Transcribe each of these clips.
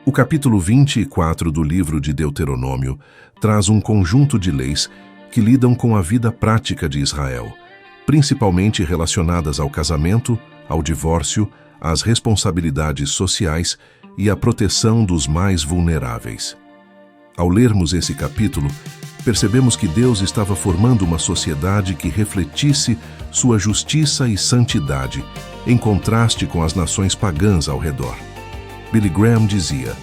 O capítulo 24 do livro de Deuteronômio traz um conjunto de leis que lidam com a vida prática de Israel, principalmente relacionadas ao casamento, ao divórcio, às responsabilidades sociais e à proteção dos mais vulneráveis. Ao lermos esse capítulo, percebemos que Deus estava formando uma sociedade que refletisse sua justiça e santidade, em contraste com as nações pagãs ao redor. Billy Graham dizia: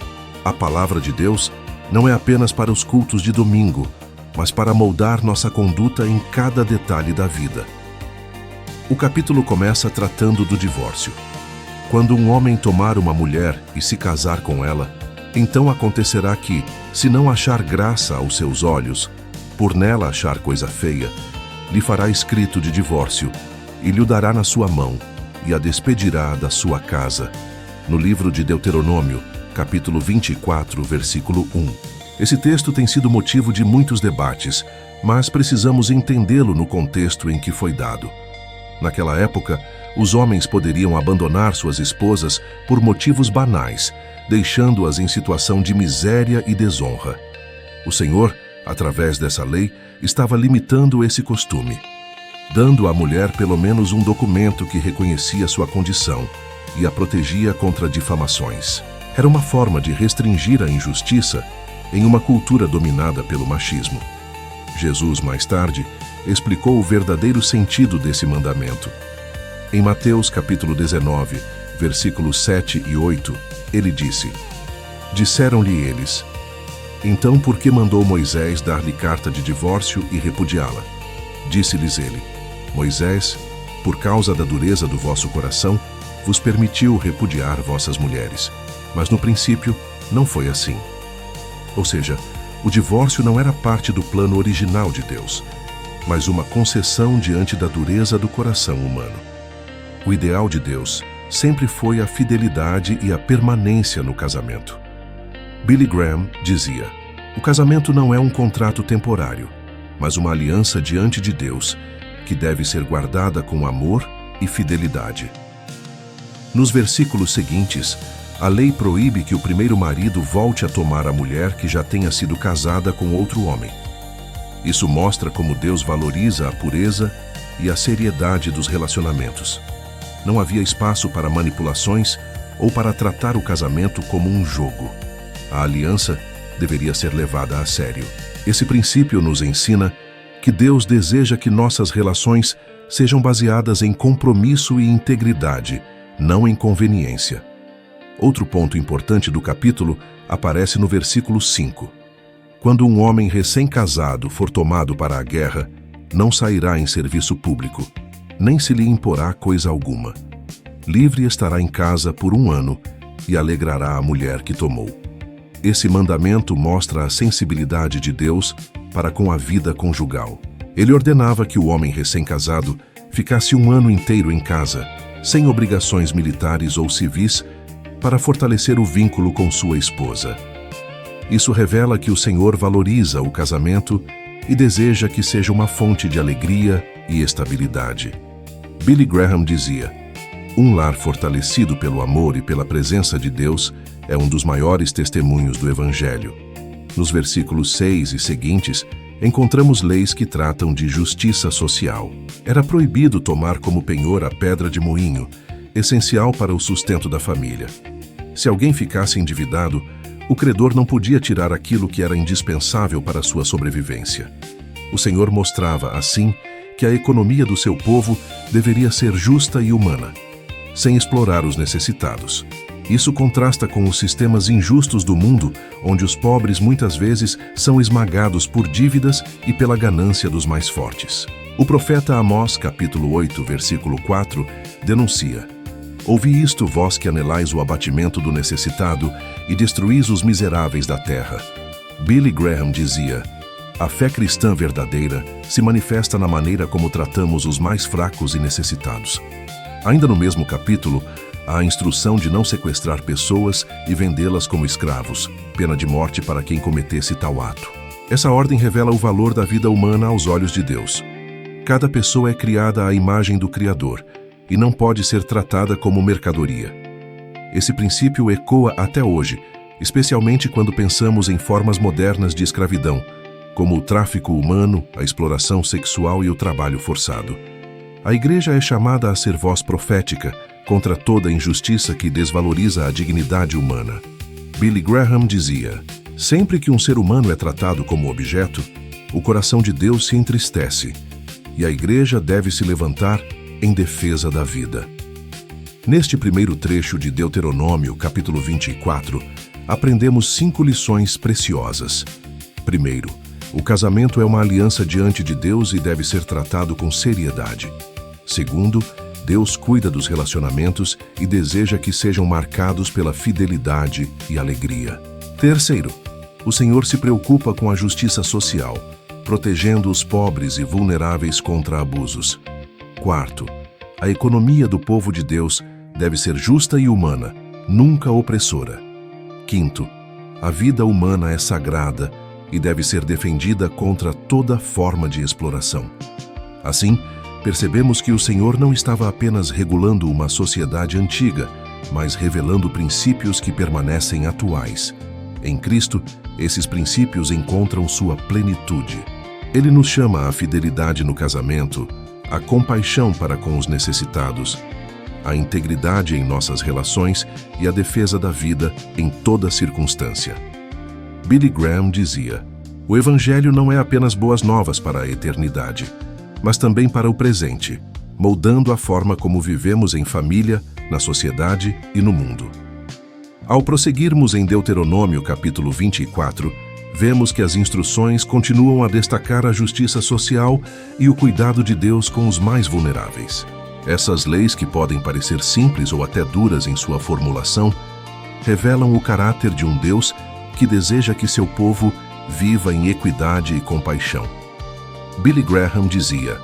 a palavra de Deus não é apenas para os cultos de domingo, mas para moldar nossa conduta em cada detalhe da vida. O capítulo começa tratando do divórcio. Quando um homem tomar uma mulher e se casar com ela, então acontecerá que, se não achar graça aos seus olhos, por nela achar coisa feia, lhe fará escrito de divórcio e lhe o dará na sua mão e a despedirá da sua casa. No livro de Deuteronômio, capítulo 24, versículo 1. Esse texto tem sido motivo de muitos debates, mas precisamos entendê-lo no contexto em que foi dado. Naquela época, os homens poderiam abandonar suas esposas por motivos banais, deixando-as em situação de miséria e desonra. O Senhor, através dessa lei, estava limitando esse costume, dando à mulher pelo menos um documento que reconhecia sua condição e a protegia contra difamações. Era uma forma de restringir a injustiça em uma cultura dominada pelo machismo. Jesus, mais tarde, explicou o verdadeiro sentido desse mandamento. Em Mateus capítulo 19, versículos 7 e 8, ele disse: disseram-lhe eles: então por que mandou Moisés dar-lhe carta de divórcio e repudiá-la? Disse-lhes ele: Moisés, por causa da dureza do vosso coração, vos permitiu repudiar vossas mulheres. Mas no princípio não foi assim. Ou seja, o divórcio não era parte do plano original de Deus, mas uma concessão diante da dureza do coração humano. O ideal de Deus sempre foi a fidelidade e a permanência no casamento. Billy Graham dizia: o casamento não é um contrato temporário, mas uma aliança diante de Deus, que deve ser guardada com amor e fidelidade. Nos versículos seguintes, a lei proíbe que o primeiro marido volte a tomar a mulher que já tenha sido casada com outro homem. Isso mostra como Deus valoriza a pureza e a seriedade dos relacionamentos. Não havia espaço para manipulações ou para tratar o casamento como um jogo. A aliança deveria ser levada a sério. Esse princípio nos ensina que Deus deseja que nossas relações sejam baseadas em compromisso e integridade, não em conveniência. Outro ponto importante do capítulo aparece no versículo 5. Quando um homem recém-casado for tomado para a guerra, não sairá em serviço público, nem se lhe imporá coisa alguma. Livre estará em casa por 1 ano e alegrará a mulher que tomou. Esse mandamento mostra a sensibilidade de Deus para com a vida conjugal. Ele ordenava que o homem recém-casado ficasse 1 ano inteiro em casa, sem obrigações militares ou civis, para fortalecer o vínculo com sua esposa. Isso revela que o Senhor valoriza o casamento e deseja que seja uma fonte de alegria e estabilidade. Billy Graham dizia: um lar fortalecido pelo amor e pela presença de Deus é um dos maiores testemunhos do Evangelho. Nos versículos 6 e seguintes, encontramos leis que tratam de justiça social. Era proibido tomar como penhor a pedra de moinho, essencial para o sustento da família. Se alguém ficasse endividado, o credor não podia tirar aquilo que era indispensável para sua sobrevivência. O Senhor mostrava, assim, que a economia do seu povo deveria ser justa e humana, sem explorar os necessitados. Isso contrasta com os sistemas injustos do mundo, onde os pobres muitas vezes são esmagados por dívidas e pela ganância dos mais fortes. O profeta Amós, capítulo 8, versículo 4, denuncia: ouvi isto, vós que anelais o abatimento do necessitado e destruís os miseráveis da terra. Billy Graham dizia: a fé cristã verdadeira se manifesta na maneira como tratamos os mais fracos e necessitados. Ainda no mesmo capítulo, há a instrução de não sequestrar pessoas e vendê-las como escravos, pena de morte para quem cometesse tal ato. Essa ordem revela o valor da vida humana aos olhos de Deus. Cada pessoa é criada à imagem do Criador e não pode ser tratada como mercadoria. Esse princípio ecoa até hoje especialmente quando pensamos em formas modernas de escravidão, como o tráfico humano, a exploração sexual e o trabalho forçado. A Igreja é chamada a ser voz profética contra toda injustiça que desvaloriza a dignidade humana. Billy Graham dizia: sempre que um ser humano é tratado como objeto, o coração de Deus se entristece, e a Igreja deve se levantar em defesa da vida. Neste primeiro trecho de Deuteronômio, capítulo 24, aprendemos 5 lições preciosas. Primeiro, o casamento é uma aliança diante de Deus e deve ser tratado com seriedade. Segundo, Deus cuida dos relacionamentos e deseja que sejam marcados pela fidelidade e alegria. Terceiro, o Senhor se preocupa com a justiça social, protegendo os pobres e vulneráveis contra abusos. Quarto, a economia do povo de Deus deve ser justa e humana, nunca opressora. Quinto, a vida humana é sagrada e deve ser defendida contra toda forma de exploração. Assim, percebemos que o Senhor não estava apenas regulando uma sociedade antiga, mas revelando princípios que permanecem atuais. Em Cristo, esses princípios encontram sua plenitude. Ele nos chama à fidelidade no casamento, à compaixão para com os necessitados, à integridade em nossas relações e à defesa da vida em toda circunstância. Billy Graham dizia: o Evangelho não é apenas boas novas para a eternidade, mas também para o presente, moldando a forma como vivemos em família, na sociedade e no mundo. Ao prosseguirmos em Deuteronômio capítulo 24, vemos que as instruções continuam a destacar a justiça social e o cuidado de Deus com os mais vulneráveis. Essas leis, que podem parecer simples ou até duras em sua formulação, revelam o caráter de um Deus que deseja que seu povo viva em equidade e compaixão. Billy Graham dizia: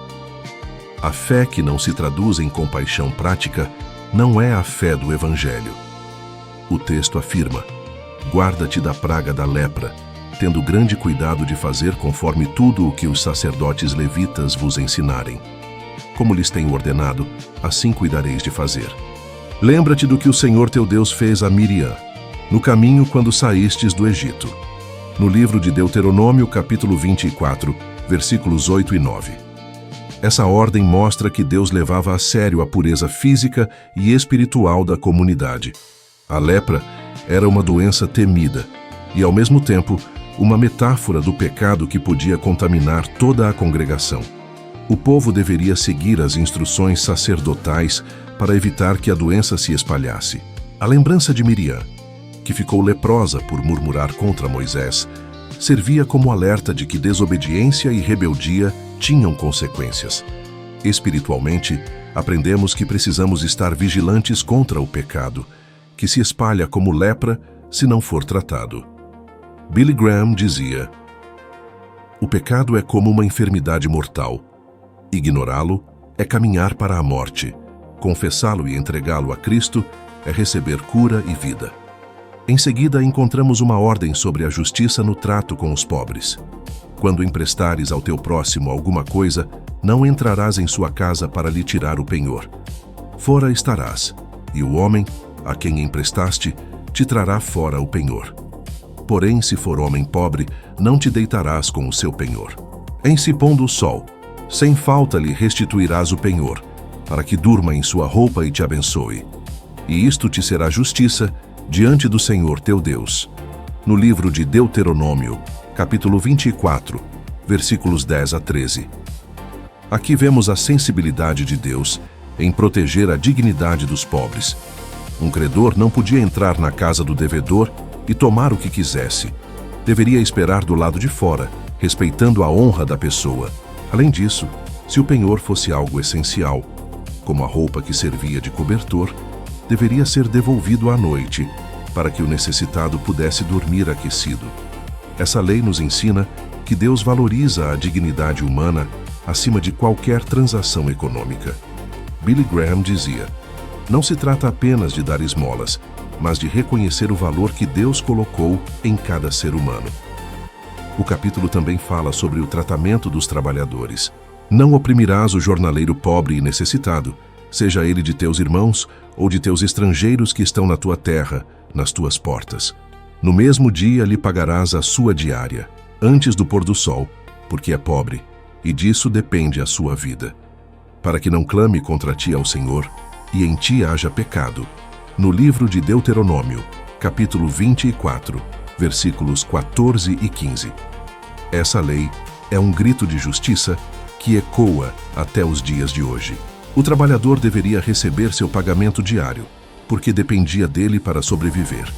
a fé que não se traduz em compaixão prática não é a fé do Evangelho. O texto afirma: guarda-te da praga da lepra, tendo grande cuidado de fazer conforme tudo o que os sacerdotes levitas vos ensinarem. Como lhes tenho ordenado, assim cuidareis de fazer. Lembra-te do que o Senhor teu Deus fez a Miriam, no caminho quando saístes do Egito. No livro de Deuteronômio, capítulo 24, versículos 8 e 9. Essa ordem mostra que Deus levava a sério a pureza física e espiritual da comunidade. A lepra era uma doença temida e, ao mesmo tempo, uma metáfora do pecado que podia contaminar toda a congregação. O povo deveria seguir as instruções sacerdotais para evitar que a doença se espalhasse. A lembrança de Miriam, que ficou leprosa por murmurar contra Moisés, servia como alerta de que desobediência e rebeldia tinham consequências. Espiritualmente, aprendemos que precisamos estar vigilantes contra o pecado, que se espalha como lepra se não for tratado. Billy Graham dizia: o pecado é como uma enfermidade mortal. Ignorá-lo é caminhar para a morte. Confessá-lo e entregá-lo a Cristo é receber cura e vida. Em seguida, encontramos uma ordem sobre a justiça no trato com os pobres. Quando emprestares ao teu próximo alguma coisa, não entrarás em sua casa para lhe tirar o penhor. Fora estarás, e o homem, a quem emprestaste, te trará fora o penhor. Porém, se for homem pobre, não te deitarás com o seu penhor. Em se pondo o sol, sem falta lhe restituirás o penhor, para que durma em sua roupa e te abençoe. E isto te será justiça diante do Senhor teu Deus. No livro de Deuteronômio, capítulo 24, versículos 10 a 13. Aqui vemos a sensibilidade de Deus em proteger a dignidade dos pobres. Um credor não podia entrar na casa do devedor e tomar o que quisesse. Deveria esperar do lado de fora, respeitando a honra da pessoa. Além disso, se o penhor fosse algo essencial, como a roupa que servia de cobertor, deveria ser devolvido à noite, para que o necessitado pudesse dormir aquecido. Essa lei nos ensina que Deus valoriza a dignidade humana acima de qualquer transação econômica. Billy Graham dizia: não se trata apenas de dar esmolas, mas de reconhecer o valor que Deus colocou em cada ser humano. O capítulo também fala sobre o tratamento dos trabalhadores. Não oprimirás o jornaleiro pobre e necessitado, seja ele de teus irmãos ou de teus estrangeiros que estão na tua terra, nas tuas portas. No mesmo dia lhe pagarás a sua diária, antes do pôr do sol, porque é pobre, e disso depende a sua vida. Para que não clame contra ti ao Senhor, e em ti haja pecado. No livro de Deuteronômio, capítulo 24, versículos 14 e 15. Essa lei é um grito de justiça que ecoa até os dias de hoje. O trabalhador deveria receber seu pagamento diário, porque dependia dele para sobreviver.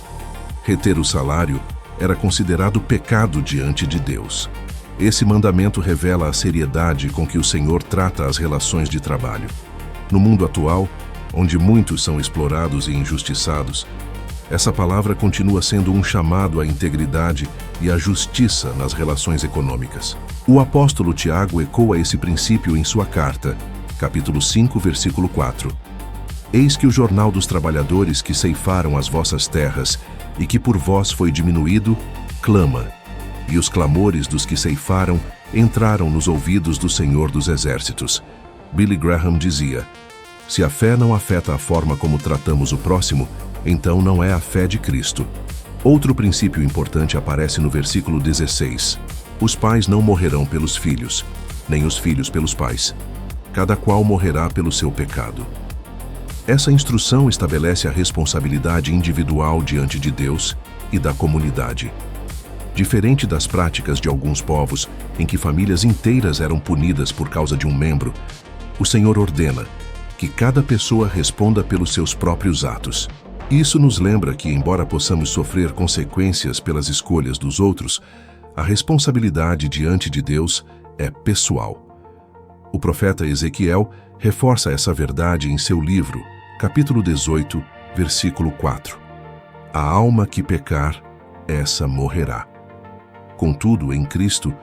Reter o salário era considerado pecado diante de Deus. Esse mandamento revela a seriedade com que o Senhor trata as relações de trabalho. No mundo atual, onde muitos são explorados e injustiçados, essa palavra continua sendo um chamado à integridade e à justiça nas relações econômicas. O apóstolo Tiago ecoa esse princípio em sua carta, capítulo 5, versículo 4. Eis que o jornal dos trabalhadores que ceifaram as vossas terras e que por vós foi diminuído, clama, e os clamores dos que ceifaram entraram nos ouvidos do Senhor dos Exércitos. Billy Graham dizia: se a fé não afeta a forma como tratamos o próximo, então não é a fé de Cristo. Outro princípio importante aparece no versículo 16. Os pais não morrerão pelos filhos, nem os filhos pelos pais. Cada qual morrerá pelo seu pecado. Essa instrução estabelece a responsabilidade individual diante de Deus e da comunidade. Diferente das práticas de alguns povos, em que famílias inteiras eram punidas por causa de um membro, o Senhor ordena que cada pessoa responda pelos seus próprios atos. Isso nos lembra que, embora possamos sofrer consequências pelas escolhas dos outros, a responsabilidade diante de Deus é pessoal. O profeta Ezequiel reforça essa verdade em seu livro, capítulo 18, versículo 4. A alma que pecar, essa morrerá. Contudo, em Cristo,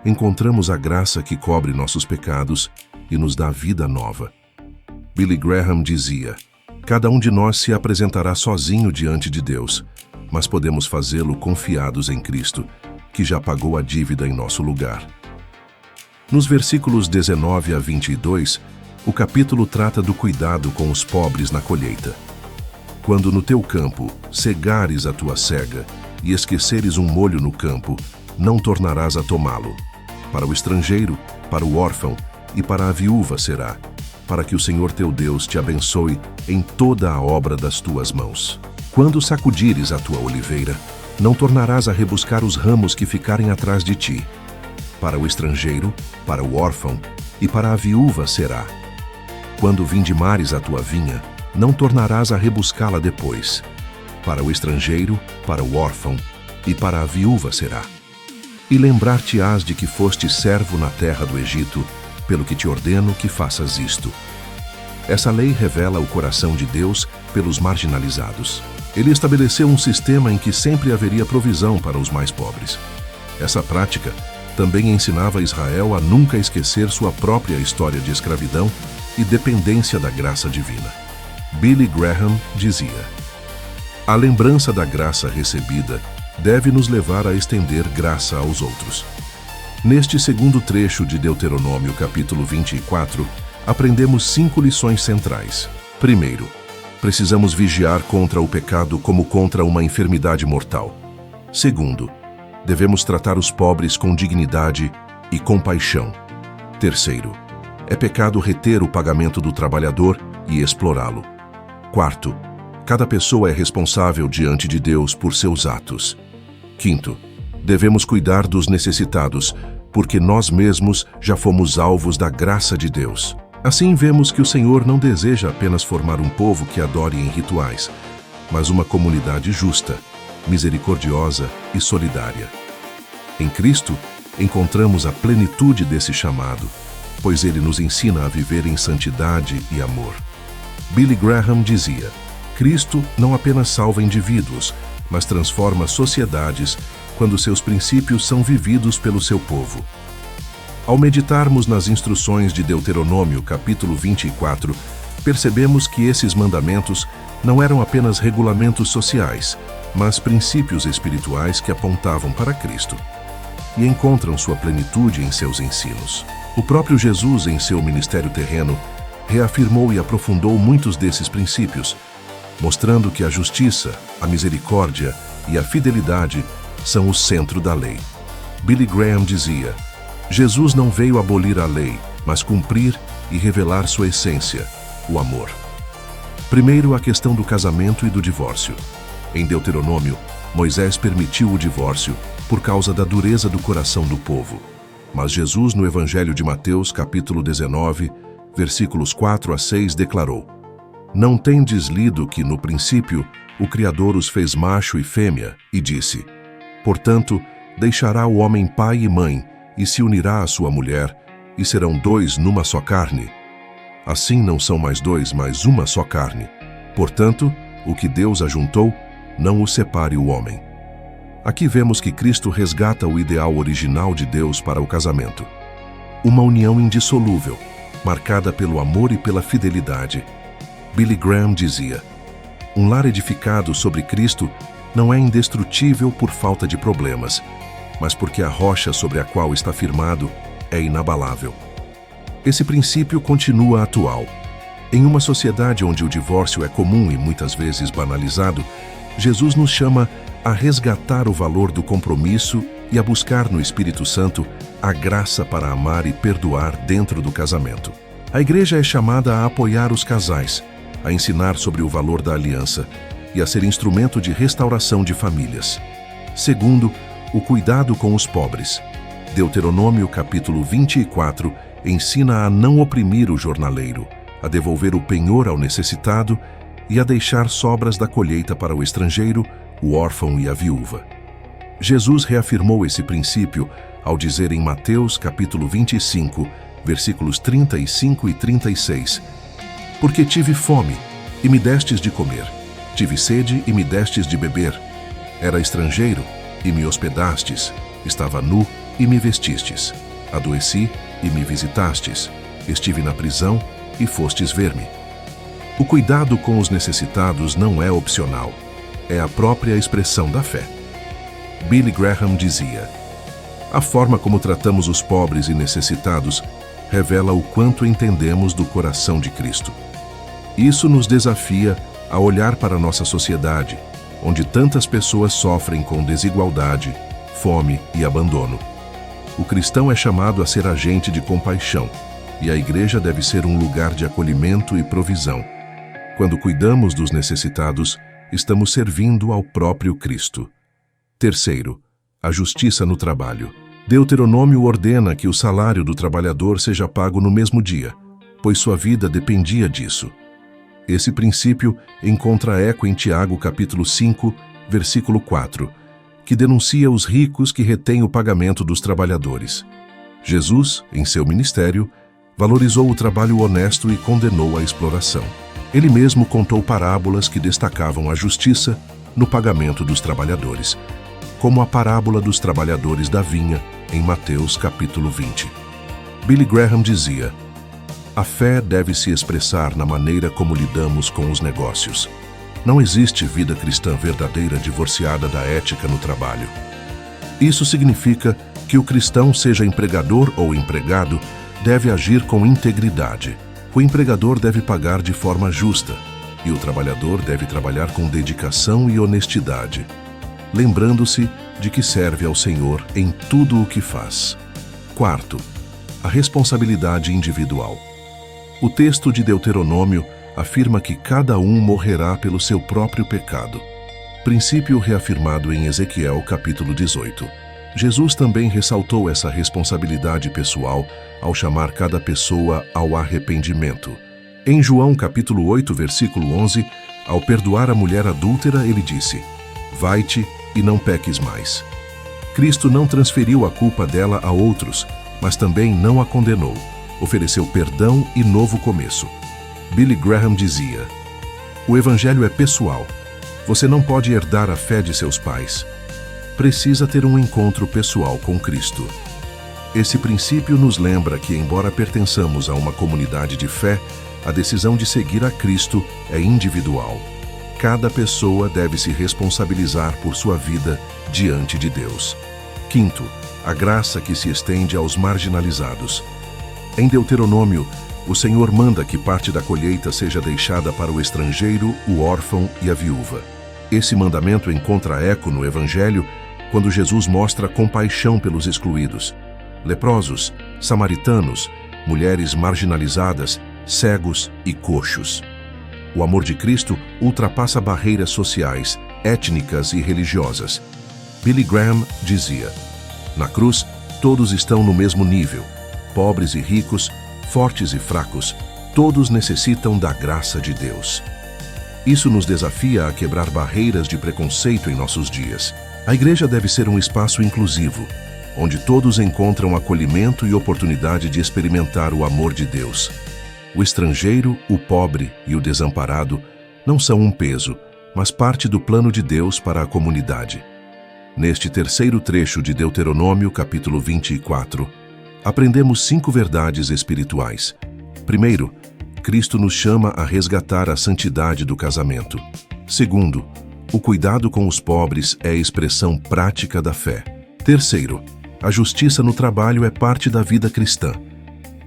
encontramos a graça que cobre nossos pecados e nos dá vida nova. Billy Graham dizia: cada um de nós se apresentará sozinho diante de Deus, mas podemos fazê-lo confiados em Cristo, que já pagou a dívida em nosso lugar. Nos versículos 19 a 22, o capítulo trata do cuidado com os pobres na colheita. Quando no teu campo cegares a tua cega e esqueceres um molho no campo, não tornarás a tomá-lo. Para o estrangeiro, para o órfão e para a viúva será, para que o Senhor teu Deus te abençoe em toda a obra das tuas mãos. Quando sacudires a tua oliveira, não tornarás a rebuscar os ramos que ficarem atrás de ti. Para o estrangeiro, para o órfão e para a viúva será. Quando vindimares a tua vinha, não tornarás a rebuscá-la depois. Para o estrangeiro, para o órfão e para a viúva será. E lembrar-te-ás de que foste servo na terra do Egito, pelo que te ordeno que faças isto. Essa lei revela o coração de Deus pelos marginalizados. Ele estabeleceu um sistema em que sempre haveria provisão para os mais pobres. Essa prática também ensinava Israel a nunca esquecer sua própria história de escravidão e dependência da graça divina. Billy Graham dizia: a lembrança da graça recebida deve nos levar a estender graça aos outros. Neste segundo trecho de Deuteronômio, capítulo 24, aprendemos 5 lições centrais. Primeiro, precisamos vigiar contra o pecado como contra uma enfermidade mortal. Segundo, devemos tratar os pobres com dignidade e compaixão. Terceiro, é pecado reter o pagamento do trabalhador e explorá-lo. Quarto, cada pessoa é responsável diante de Deus por seus atos. Quinto, devemos cuidar dos necessitados, porque nós mesmos já fomos alvos da graça de Deus. Assim vemos que o Senhor não deseja apenas formar um povo que adore em rituais, mas uma comunidade justa, misericordiosa e solidária. Em Cristo, encontramos a plenitude desse chamado, pois ele nos ensina a viver em santidade e amor. Billy Graham dizia: Cristo não apenas salva indivíduos, mas transforma sociedades quando seus princípios são vividos pelo seu povo. Ao meditarmos nas instruções de Deuteronômio, capítulo 24, percebemos que esses mandamentos não eram apenas regulamentos sociais, mas princípios espirituais que apontavam para Cristo e encontram sua plenitude em seus ensinos. O próprio Jesus, em seu ministério terreno, reafirmou e aprofundou muitos desses princípios, mostrando que a justiça, a misericórdia e a fidelidade são o centro da lei. Billy Graham dizia: Jesus não veio abolir a lei, mas cumprir e revelar sua essência, o amor. Primeiro, a questão do casamento e do divórcio. Em Deuteronômio, Moisés permitiu o divórcio por causa da dureza do coração do povo. Mas Jesus, no Evangelho de Mateus, capítulo 19, versículos 4 a 6, declarou: Não tendes lido que, no princípio, o Criador os fez macho e fêmea, e disse: Portanto, deixará o homem pai e mãe, e se unirá à sua mulher, e serão dois numa só carne. Assim não são mais dois, mas uma só carne. Portanto, o que Deus ajuntou, não o separe o homem. Aqui vemos que Cristo resgata o ideal original de Deus para o casamento. Uma união indissolúvel, marcada pelo amor e pela fidelidade. Billy Graham dizia: Um lar edificado sobre Cristo não é indestrutível por falta de problemas, mas porque a rocha sobre a qual está firmado é inabalável. Esse princípio continua atual. Em uma sociedade onde o divórcio é comum e muitas vezes banalizado, Jesus nos chama a resgatar o valor do compromisso e a buscar no Espírito Santo a graça para amar e perdoar dentro do casamento. A igreja é chamada a apoiar os casais, a ensinar sobre o valor da aliança e a ser instrumento de restauração de famílias. Segundo, o cuidado com os pobres. Deuteronômio capítulo 24 ensina a não oprimir o jornaleiro, a devolver o penhor ao necessitado e a deixar sobras da colheita para o estrangeiro, o órfão e a viúva. Jesus reafirmou esse princípio ao dizer em Mateus capítulo 25, versículos 35 e 36: Porque tive fome, e me destes de comer. Tive sede, e me destes de beber. Era estrangeiro, e me hospedastes. Estava nu, e me vestistes. Adoeci, e me visitastes. Estive na prisão, e fostes ver-me. O cuidado com os necessitados não é opcional. É a própria expressão da fé. Billy Graham dizia: A forma como tratamos os pobres e necessitados revela o quanto entendemos do coração de Cristo. Isso nos desafia a olhar para nossa sociedade, onde tantas pessoas sofrem com desigualdade, fome e abandono. O cristão é chamado a ser agente de compaixão, e a igreja deve ser um lugar de acolhimento e provisão. Quando cuidamos dos necessitados, estamos servindo ao próprio Cristo. Terceiro, a justiça no trabalho. Deuteronômio ordena que o salário do trabalhador seja pago no mesmo dia, pois sua vida dependia disso. Esse princípio encontra eco em Tiago capítulo 5, versículo 4, que denuncia os ricos que retêm o pagamento dos trabalhadores. Jesus, em seu ministério, valorizou o trabalho honesto e condenou a exploração. Ele mesmo contou parábolas que destacavam a justiça no pagamento dos trabalhadores, como a parábola dos trabalhadores da vinha, em Mateus capítulo 20. Billy Graham dizia: A fé deve se expressar na maneira como lidamos com os negócios. Não existe vida cristã verdadeira divorciada da ética no trabalho. Isso significa que o cristão, seja empregador ou empregado, deve agir com integridade. O empregador deve pagar de forma justa, e o trabalhador deve trabalhar com dedicação e honestidade, lembrando-se de que serve ao Senhor em tudo o que faz. Quarto, a responsabilidade individual. O texto de Deuteronômio afirma que cada um morrerá pelo seu próprio pecado, princípio reafirmado em Ezequiel capítulo 18. Jesus também ressaltou essa responsabilidade pessoal ao chamar cada pessoa ao arrependimento. Em João capítulo 8, versículo 11, ao perdoar a mulher adúltera, ele disse: Vai-te e não peques mais. Cristo não transferiu a culpa dela a outros, mas também não a condenou. Ofereceu perdão e novo começo. Billy Graham dizia: O evangelho é pessoal. Você não pode herdar a fé de seus pais. Precisa ter um encontro pessoal com Cristo. Esse princípio nos lembra que, embora pertençamos a uma comunidade de fé, a decisão de seguir a Cristo é individual. Cada pessoa deve se responsabilizar por sua vida diante de Deus. Quinto, a graça que se estende aos marginalizados. Em Deuteronômio, o Senhor manda que parte da colheita seja deixada para o estrangeiro, o órfão e a viúva. Esse mandamento encontra eco no Evangelho quando Jesus mostra compaixão pelos excluídos, leprosos, samaritanos, mulheres marginalizadas, cegos e coxos. O amor de Cristo ultrapassa barreiras sociais, étnicas e religiosas. Billy Graham dizia: na cruz, todos estão no mesmo nível. Pobres e ricos, fortes e fracos, todos necessitam da graça de Deus. Isso nos desafia a quebrar barreiras de preconceito em nossos dias. A igreja deve ser um espaço inclusivo, onde todos encontram acolhimento e oportunidade de experimentar o amor de Deus. O estrangeiro, o pobre e o desamparado não são um peso, mas parte do plano de Deus para a comunidade. Neste terceiro trecho de Deuteronômio, capítulo 24, aprendemos 5 verdades espirituais. Primeiro, Cristo nos chama a resgatar a santidade do casamento. Segundo, o cuidado com os pobres é a expressão prática da fé. Terceiro, a justiça no trabalho é parte da vida cristã.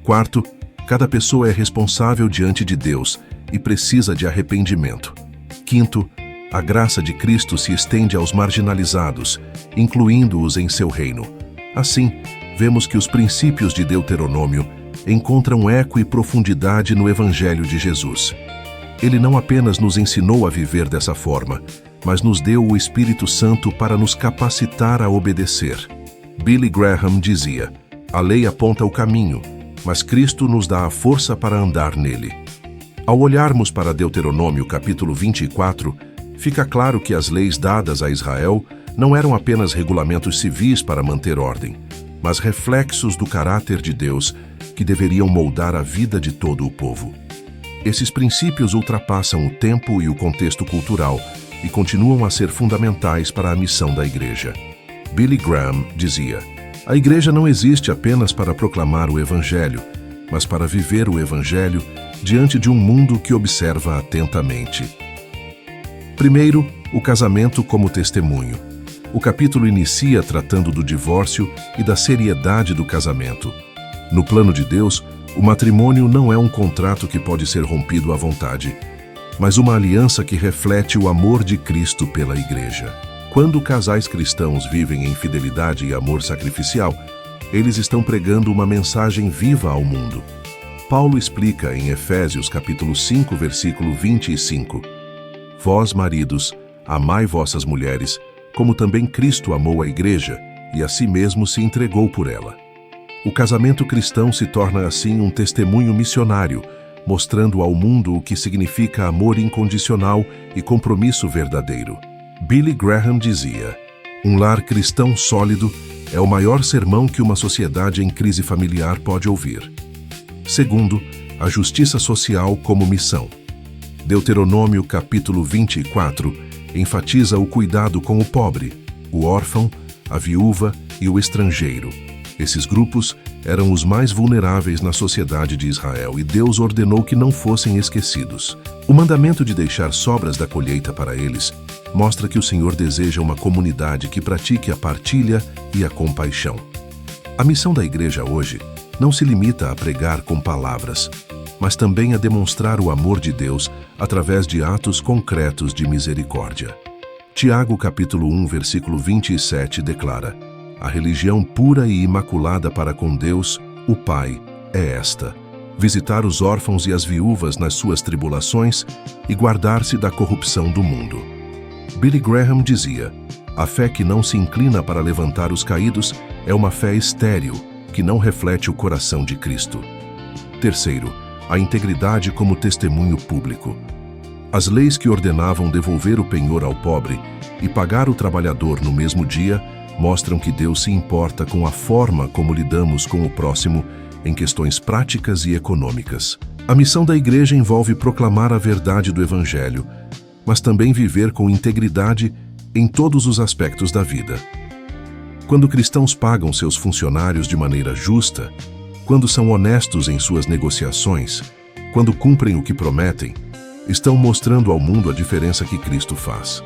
Quarto, cada pessoa é responsável diante de Deus e precisa de arrependimento. Quinto, a graça de Cristo se estende aos marginalizados, incluindo-os em seu reino. Assim, vemos que os princípios de Deuteronômio encontram eco e profundidade no Evangelho de Jesus. Ele não apenas nos ensinou a viver dessa forma, mas nos deu o Espírito Santo para nos capacitar a obedecer. Billy Graham dizia: a lei aponta o caminho, mas Cristo nos dá a força para andar nele. Ao olharmos para Deuteronômio capítulo 24, fica claro que as leis dadas a Israel não eram apenas regulamentos civis para manter ordem, mas reflexos do caráter de Deus que deveriam moldar a vida de todo o povo. Esses princípios ultrapassam o tempo e o contexto cultural e continuam a ser fundamentais para a missão da igreja. Billy Graham dizia: a igreja não existe apenas para proclamar o Evangelho, mas para viver o Evangelho diante de um mundo que observa atentamente. Primeiro, o casamento como testemunho. O capítulo inicia tratando do divórcio e da seriedade do casamento. No plano de Deus, o matrimônio não é um contrato que pode ser rompido à vontade, mas uma aliança que reflete o amor de Cristo pela igreja. Quando casais cristãos vivem em fidelidade e amor sacrificial, eles estão pregando uma mensagem viva ao mundo. Paulo explica em Efésios capítulo 5, versículo 25: vós, maridos, amai vossas mulheres, como também Cristo amou a igreja e a si mesmo se entregou por ela. O casamento cristão se torna assim um testemunho missionário, mostrando ao mundo o que significa amor incondicional e compromisso verdadeiro. Billy Graham dizia: um lar cristão sólido é o maior sermão que uma sociedade em crise familiar pode ouvir. Segundo, a justiça social como missão. Deuteronômio capítulo 24 enfatiza o cuidado com o pobre, o órfão, a viúva e o estrangeiro. Esses grupos eram os mais vulneráveis na sociedade de Israel e Deus ordenou que não fossem esquecidos. O mandamento de deixar sobras da colheita para eles mostra que o Senhor deseja uma comunidade que pratique a partilha e a compaixão. A missão da igreja hoje não se limita a pregar com palavras, mas também a demonstrar o amor de Deus através de atos concretos de misericórdia. Tiago capítulo 1, versículo 27 declara: a religião pura e imaculada para com Deus, o Pai, é esta: visitar os órfãos e as viúvas nas suas tribulações e guardar-se da corrupção do mundo. Billy Graham dizia: a fé que não se inclina para levantar os caídos é uma fé estéril, que não reflete o coração de Cristo. Terceiro, a integridade como testemunho público. As leis que ordenavam devolver o penhor ao pobre e pagar o trabalhador no mesmo dia mostram que Deus se importa com a forma como lidamos com o próximo em questões práticas e econômicas. A missão da igreja envolve proclamar a verdade do Evangelho, mas também viver com integridade em todos os aspectos da vida. Quando cristãos pagam seus funcionários de maneira justa, quando são honestos em suas negociações, quando cumprem o que prometem, estão mostrando ao mundo a diferença que Cristo faz.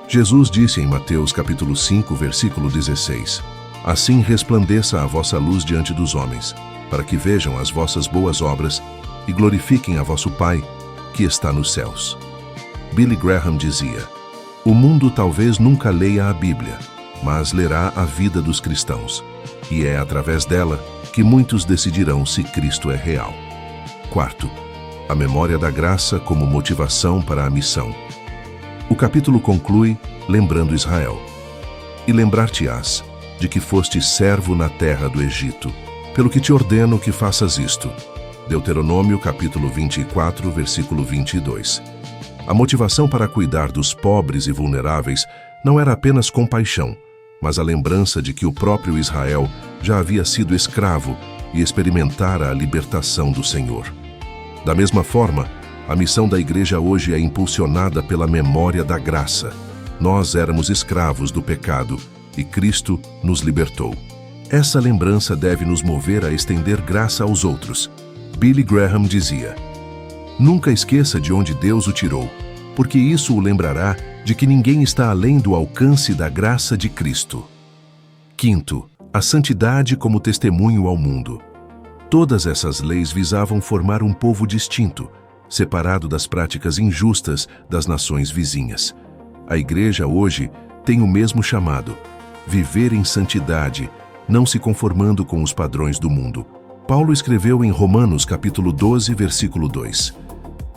Jesus disse em Mateus capítulo 5, versículo 16: assim resplandeça a vossa luz diante dos homens, para que vejam as vossas boas obras e glorifiquem a vosso Pai, que está nos céus. Billy Graham dizia: O mundo talvez nunca leia a Bíblia, mas lerá a vida dos cristãos, e é através dela que muitos decidirão se Cristo é real. Quarto, a memória da graça como motivação para a missão. O capítulo conclui lembrando Israel. E lembrar-te-ás de que foste servo na terra do Egito, pelo que te ordeno que faças isto. Deuteronômio capítulo 24, versículo 22. A motivação para cuidar dos pobres e vulneráveis não era apenas compaixão, mas a lembrança de que o próprio Israel já havia sido escravo e experimentara a libertação do Senhor. Da mesma forma, a missão da igreja hoje é impulsionada pela memória da graça. Nós éramos escravos do pecado e Cristo nos libertou. Essa lembrança deve nos mover a estender graça aos outros. Billy Graham dizia: nunca esqueça de onde Deus o tirou, porque isso o lembrará de que ninguém está além do alcance da graça de Cristo. Quinto, a santidade como testemunho ao mundo. Todas essas leis visavam formar um povo distinto, separado das práticas injustas das nações vizinhas. A igreja hoje tem o mesmo chamado: viver em santidade, não se conformando com os padrões do mundo. Paulo escreveu em Romanos capítulo 12, versículo 2: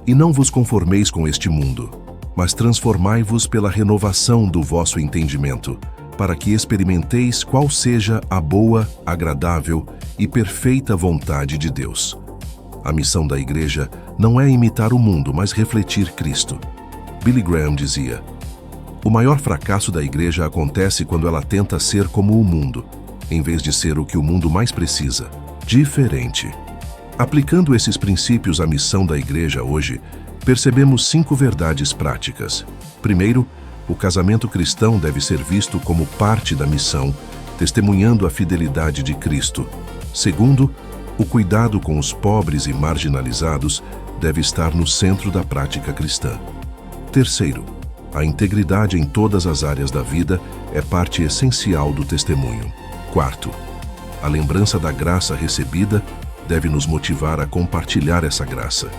E não vos conformeis com este mundo, mas transformai-vos pela renovação do vosso entendimento, para que experimenteis qual seja a boa, agradável e perfeita vontade de Deus. A missão da igreja não é imitar o mundo, mas refletir Cristo. Billy Graham dizia: o maior fracasso da igreja acontece quando ela tenta ser como o mundo, em vez de ser o que o mundo mais precisa, diferente. Aplicando esses princípios à missão da igreja hoje, percebemos 5 verdades práticas. Primeiro, o casamento cristão deve ser visto como parte da missão, testemunhando a fidelidade de Cristo. Segundo, o cuidado com os pobres e marginalizados deve estar no centro da prática cristã. Terceiro, a integridade em todas as áreas da vida é parte essencial do testemunho. Quarto, a lembrança da graça recebida deve nos motivar a compartilhar essa graça.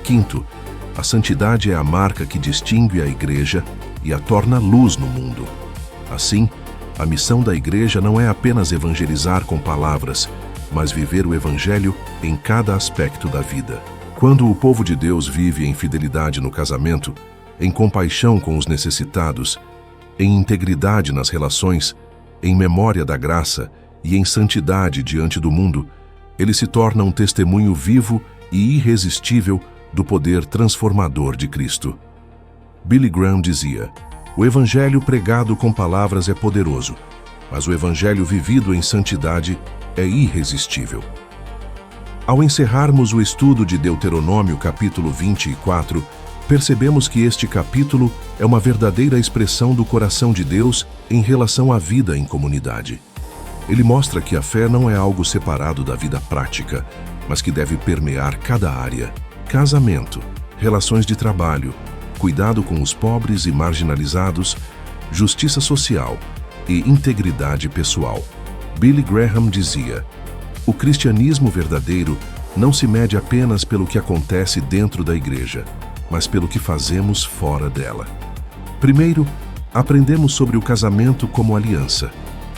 Quinto, a santidade é a marca que distingue a igreja e a torna luz no mundo. Assim, a missão da igreja não é apenas evangelizar com palavras, mas viver o evangelho em cada aspecto da vida. Quando o povo de Deus vive em fidelidade no casamento, em compaixão com os necessitados, em integridade nas relações, em memória da graça e em santidade diante do mundo, ele se torna um testemunho vivo e irresistível do poder transformador de Cristo. Billy Graham dizia: o evangelho pregado com palavras é poderoso, mas o evangelho vivido em santidade é irresistível. Ao encerrarmos o estudo de Deuteronômio capítulo 24, percebemos que este capítulo é uma verdadeira expressão do coração de Deus em relação à vida em comunidade. Ele mostra que a fé não é algo separado da vida prática, mas que deve permear cada área: casamento, relações de trabalho, cuidado com os pobres e marginalizados, justiça social e integridade pessoal. Billy Graham dizia: o cristianismo verdadeiro não se mede apenas pelo que acontece dentro da igreja, mas pelo que fazemos fora dela. Primeiro, aprendemos sobre o casamento como aliança.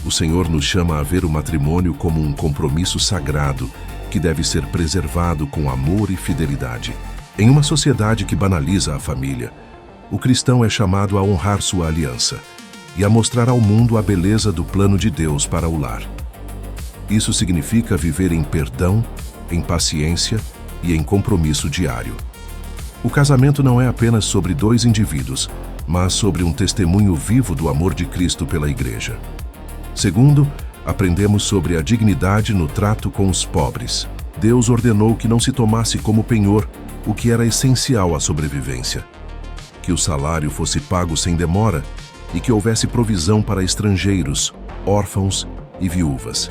O Senhor nos chama a ver o matrimônio como um compromisso sagrado que deve ser preservado com amor e fidelidade. Em uma sociedade que banaliza a família, o cristão é chamado a honrar sua aliança e a mostrar ao mundo a beleza do plano de Deus para o lar. Isso significa viver em perdão, em paciência e em compromisso diário. O casamento não é apenas sobre 2 indivíduos, mas sobre um testemunho vivo do amor de Cristo pela igreja. Segundo, aprendemos sobre a dignidade no trato com os pobres. Deus ordenou que não se tomasse como penhor o que era essencial à sobrevivência, que o salário fosse pago sem demora e que houvesse provisão para estrangeiros, órfãos e viúvas.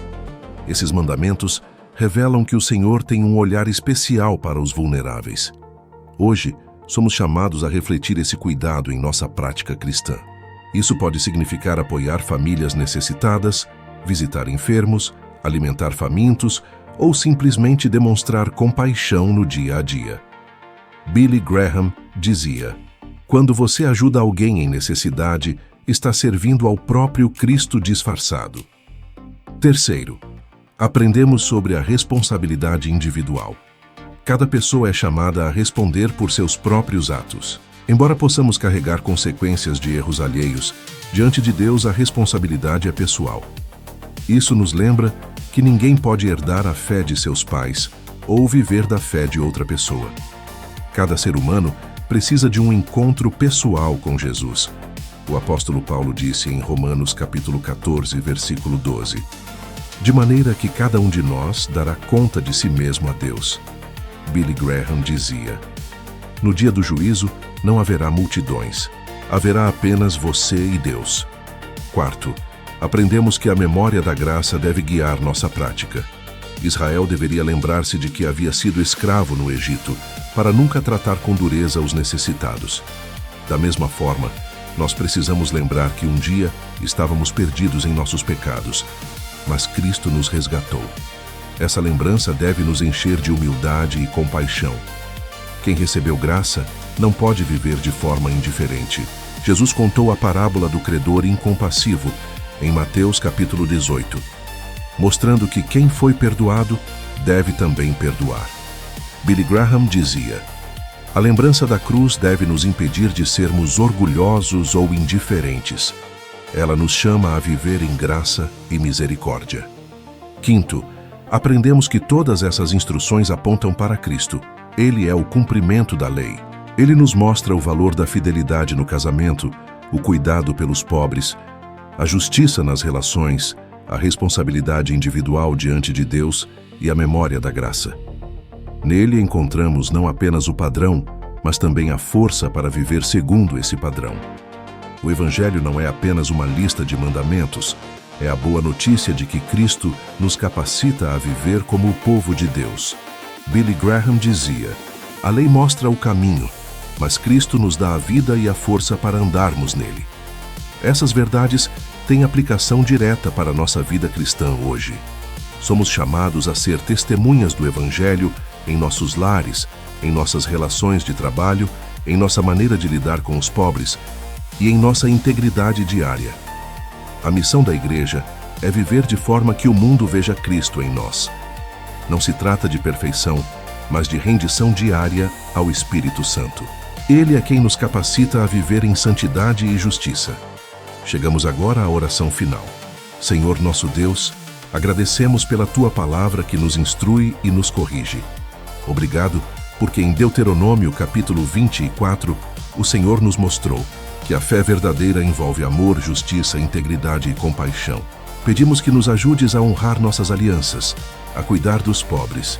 Esses mandamentos revelam que o Senhor tem um olhar especial para os vulneráveis. Hoje, somos chamados a refletir esse cuidado em nossa prática cristã. Isso pode significar apoiar famílias necessitadas, visitar enfermos, alimentar famintos ou simplesmente demonstrar compaixão no dia a dia. Billy Graham dizia: Quando você ajuda alguém em necessidade, está servindo ao próprio Cristo disfarçado. Terceiro, aprendemos sobre a responsabilidade individual. Cada pessoa é chamada a responder por seus próprios atos. Embora possamos carregar consequências de erros alheios, diante de Deus a responsabilidade é pessoal. Isso nos lembra que ninguém pode herdar a fé de seus pais ou viver da fé de outra pessoa. Cada ser humano precisa de um encontro pessoal com Jesus. O apóstolo Paulo disse em Romanos capítulo 14, versículo 12, de maneira que cada um de nós dará conta de si mesmo a Deus. Billy Graham dizia, no dia do juízo não haverá multidões, haverá apenas você e Deus. Quarto, aprendemos que a memória da graça deve guiar nossa prática. Israel deveria lembrar-se de que havia sido escravo no Egito, para nunca tratar com dureza os necessitados. Da mesma forma, nós precisamos lembrar que um dia estávamos perdidos em nossos pecados, mas Cristo nos resgatou. Essa lembrança deve nos encher de humildade e compaixão. Quem recebeu graça não pode viver de forma indiferente. Jesus contou a parábola do credor incompassivo em Mateus capítulo 18, mostrando que quem foi perdoado deve também perdoar. Billy Graham dizia, a lembrança da cruz deve nos impedir de sermos orgulhosos ou indiferentes. Ela nos chama a viver em graça e misericórdia. Quinto, aprendemos que todas essas instruções apontam para Cristo. Ele é o cumprimento da lei. Ele nos mostra o valor da fidelidade no casamento, o cuidado pelos pobres, a justiça nas relações, a responsabilidade individual diante de Deus e a memória da graça. Nele encontramos não apenas o padrão, mas também a força para viver segundo esse padrão. O Evangelho não é apenas uma lista de mandamentos, é a boa notícia de que Cristo nos capacita a viver como o povo de Deus. Billy Graham dizia, a lei mostra o caminho, mas Cristo nos dá a vida e a força para andarmos nele. Essas verdades têm aplicação direta para a nossa vida cristã hoje. Somos chamados a ser testemunhas do Evangelho em nossos lares, em nossas relações de trabalho, em nossa maneira de lidar com os pobres e em nossa integridade diária. A missão da igreja é viver de forma que o mundo veja Cristo em nós. Não se trata de perfeição, mas de rendição diária ao Espírito Santo. Ele é quem nos capacita a viver em santidade e justiça. Chegamos agora à oração final. Senhor nosso Deus, agradecemos pela Tua palavra que nos instrui e nos corrige. Obrigado, porque em Deuteronômio capítulo 24, o Senhor nos mostrou que a fé verdadeira envolve amor, justiça, integridade e compaixão. Pedimos que nos ajudes a honrar nossas alianças, a cuidar dos pobres,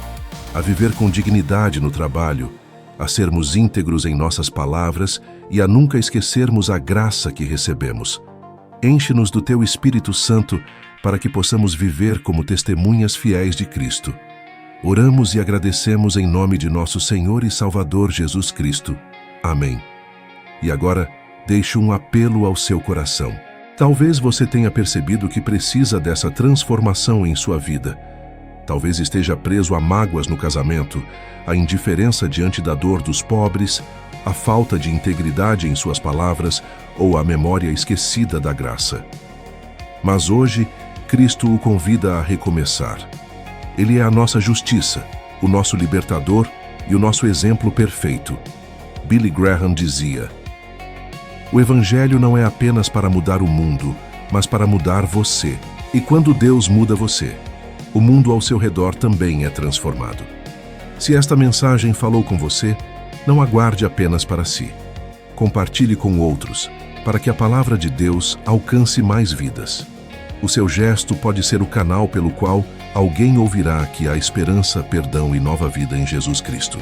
a viver com dignidade no trabalho, a sermos íntegros em nossas palavras e a nunca esquecermos a graça que recebemos. Enche-nos do Teu Espírito Santo para que possamos viver como testemunhas fiéis de Cristo. Oramos e agradecemos em nome de nosso Senhor e Salvador Jesus Cristo. Amém. E agora, deixo um apelo ao seu coração. Talvez você tenha percebido que precisa dessa transformação em sua vida. Talvez esteja preso a mágoas no casamento, a indiferença diante da dor dos pobres, a falta de integridade em suas palavras ou a memória esquecida da graça. Mas hoje, Cristo o convida a recomeçar. Ele é a nossa justiça, o nosso libertador e o nosso exemplo perfeito. Billy Graham dizia, o Evangelho não é apenas para mudar o mundo, mas para mudar você. E quando Deus muda você, o mundo ao seu redor também é transformado. Se esta mensagem falou com você, não aguarde apenas para si. Compartilhe com outros, para que a palavra de Deus alcance mais vidas. O seu gesto pode ser o canal pelo qual alguém ouvirá que há esperança, perdão e nova vida em Jesus Cristo.